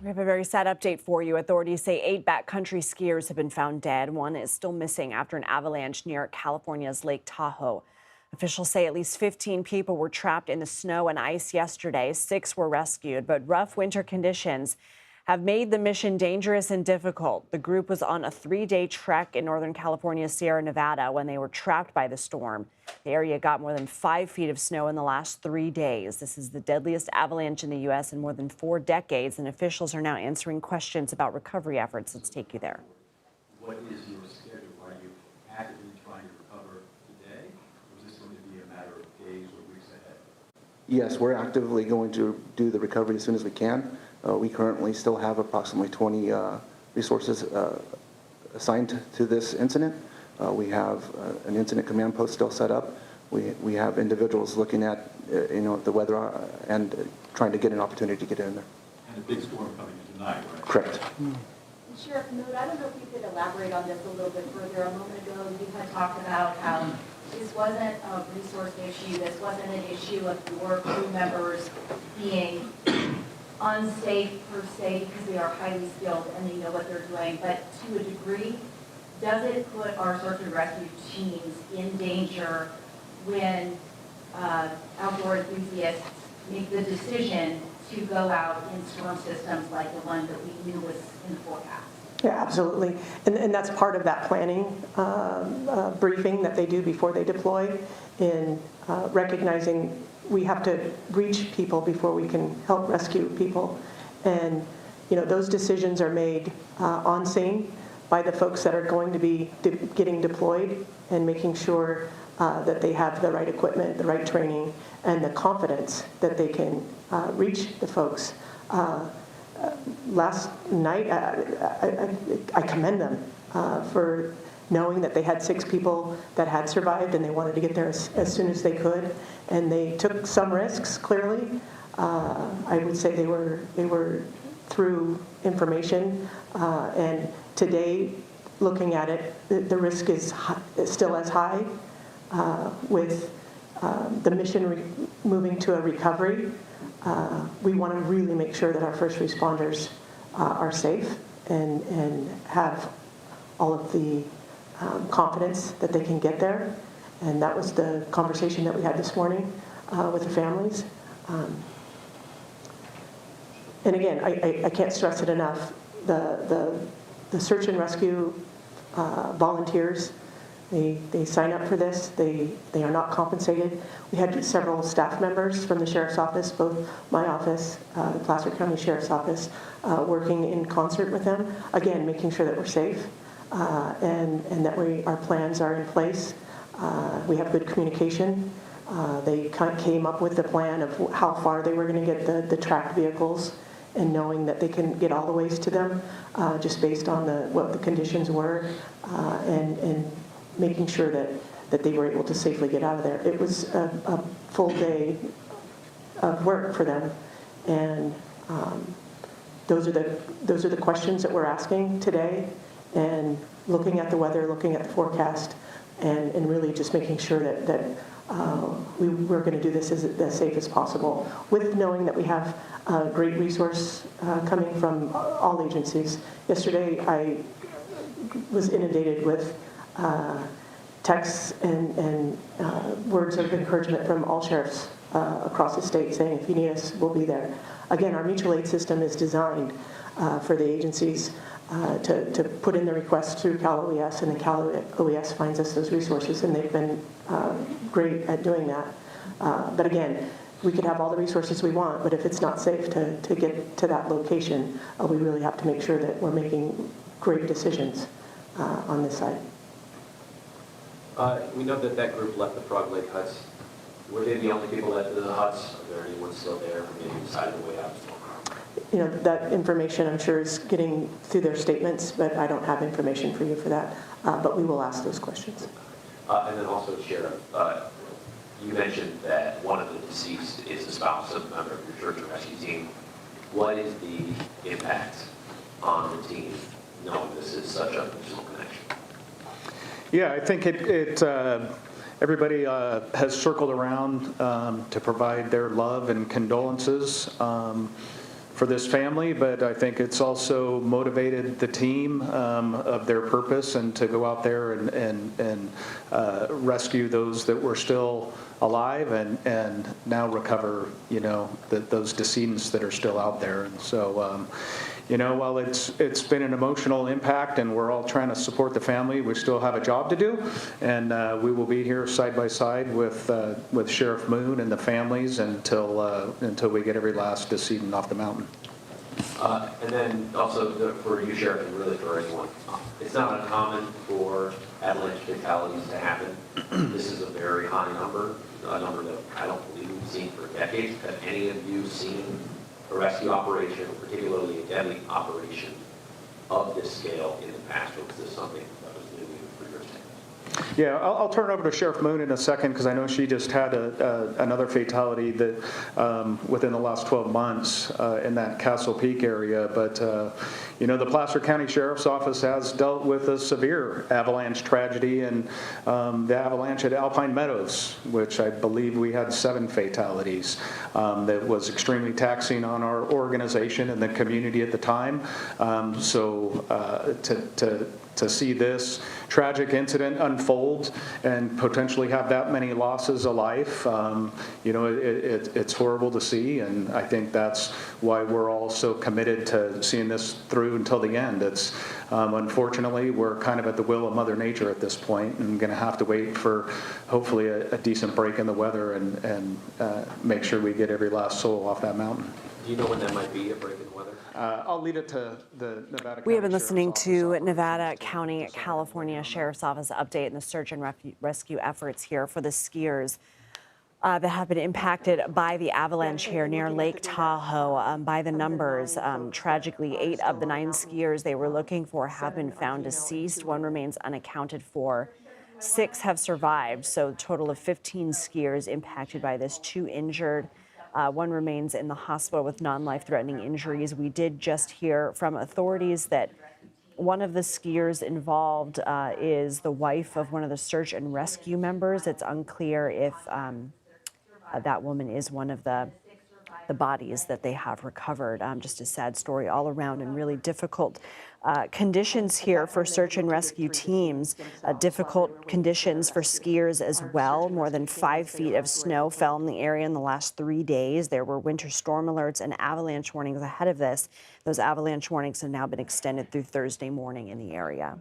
We have a very sad update for you. Authorities say 8 backcountry skiers have been found dead. One is still missing after an avalanche near California's Lake Tahoe. Officials say at least 15 people were trapped in the snow and ice yesterday. 6 were rescued, but rough winter conditions have made the mission dangerous and difficult. The group was on a 3-day trek in Northern California's Sierra Nevada when they were trapped by the storm. The area got more than 5 feet of snow in the last 3 days. This is the deadliest avalanche in the U.S. in more than 4 decades, and officials are now answering questions about recovery efforts. Let's take you there. What is your schedule? Are you actively trying to recover today, or is this going to be a matter of days or weeks ahead? Yes, we're actively going to do the recovery as soon as we can. We currently still have approximately 20 resources assigned to this incident. We have an incident command post still set up. We have individuals looking at the weather and trying to get an opportunity to get in there. And a big storm coming in tonight, right? Correct. Sheriff Mood, I don't know if you could elaborate on this a little bit further. A moment ago, you had talked about how this wasn't a resource issue. This wasn't an issue of your crew members being unsafe per se because they are highly skilled and they know what they're doing. But to a degree, does it put our search and rescue teams in danger when outdoor enthusiasts make the decision to go out in storm systems like the one that we knew was in the forecast? Yeah, absolutely. And that's part of that planning briefing that they do before they deploy, in recognizing we have to reach people before we can help rescue people. And those decisions are made on scene by the folks that are going to be getting deployed, and making sure that they have the right equipment, the right training, and the confidence that they can reach the folks. Last night, I commend them for knowing that they had 6 people that had survived, and they wanted to get there as soon as they could, and they took some risks. Clearly, I would say they were through information, and today, looking at it, the risk is still as high with the mission moving to a recovery. We want to really make sure that our first responders are safe and have all of the confidence that they can get there. And that was the conversation that we had this morning with the families. And again, I can't stress it enough. The search and rescue volunteers, they sign up for this. They are not compensated. We had several staff members from the Sheriff's Office, both my office, the Placer County Sheriff's Office, working in concert with them. Again, making sure that we're safe and that our plans are in place. We have good communication. They came up with the plan of how far they were going to get the tracked vehicles, and knowing that they can get all the ways to them just based on what the conditions were, and making sure that they were able to safely get out of there. It was a full day of work for them, and those are the questions that we're asking today, and looking at the weather, looking at the forecast, and really just making sure that we're going to do this as safe as possible, with knowing that we have a great resource coming from all agencies. Yesterday, I was inundated with texts and words of encouragement from all sheriffs across the state, saying, if you need us, we'll be there. Again, our mutual aid system is designed for the agencies to put in the request through Cal OES, and the Cal OES finds us those resources, and they've been great at doing that. But again, we could have all the resources we want, but if it's not safe to get to that location, we really have to make sure that we're making great decisions on this side. We know that group left the Frog Lake huts. Were they the only people left in the huts? Are there anyone still there who maybe decided the way out? That information, I'm sure, is getting through their statements, but I don't have information for you for that. But we will ask those questions. And then also, Sheriff, you mentioned that one of the deceased is the spouse of a member of your search and rescue team. What is the impact on the team knowing this is such a personal connection? Yeah, I think everybody has circled around to provide their love and condolences for this family, but I think it's also motivated the team of their purpose and to go out there and rescue those that were still alive and now recover, those decedents that are still out there. And so, while it's been an emotional impact and we're all trying to support the family, we still have a job to do, and we will be here side by side with Sheriff Moon and the families until we get every last decedent off the mountain. And then also for you, Sheriff, and really for anyone, it's not uncommon for avalanche fatalities to happen. This is a very high number, a number that I don't believe we've seen for decades. Have any of you seen a rescue operation, particularly a deadly operation of this scale in the past, or was this something that was new for your tenure? Yeah, I'll turn it over to Sheriff Moon in a second because I know she just had another fatality that within the last 12 months in that Castle Peak area. But, the Placer County Sheriff's Office has dealt with a severe avalanche tragedy and the avalanche at Alpine Meadows, which I believe we had 7 fatalities. That was extremely taxing on our organization and the community at the time. To see this tragic incident unfold and potentially have that many losses of life, it's horrible to see, and I think that's why we're all so committed to seeing this through until the end. It's unfortunately we're kind of at the will of Mother Nature at this point, and going to have to wait for hopefully a decent break in the weather and make sure we get every last soul off that mountain. Do you know when that might be, a break in the weather? I'll leave it to the Nevada County We have been listening Sheriff's to Office. Nevada County, California Sheriff's Office update and the search and rescue efforts here for the skiers that have been impacted by the avalanche here near Lake Tahoe. By the numbers, tragically, 8 of the 9 skiers they were looking for have been found deceased. 1 remains unaccounted for. 6 have survived, so a total of 15 skiers impacted by this, 2 injured. 1 remains in the hospital with non-life-threatening injuries. We did just hear from authorities that one of the skiers involved is the wife of one of the search and rescue members. It's unclear if that woman is one of the bodies that they have recovered. Just a sad story all around, and really difficult conditions here for search and rescue teams. Difficult conditions for skiers as well. More than 5 feet of snow fell in the area in the last 3 days. There were winter storm alerts and avalanche warnings ahead of this. Those avalanche warnings have now been extended through Thursday morning in the area.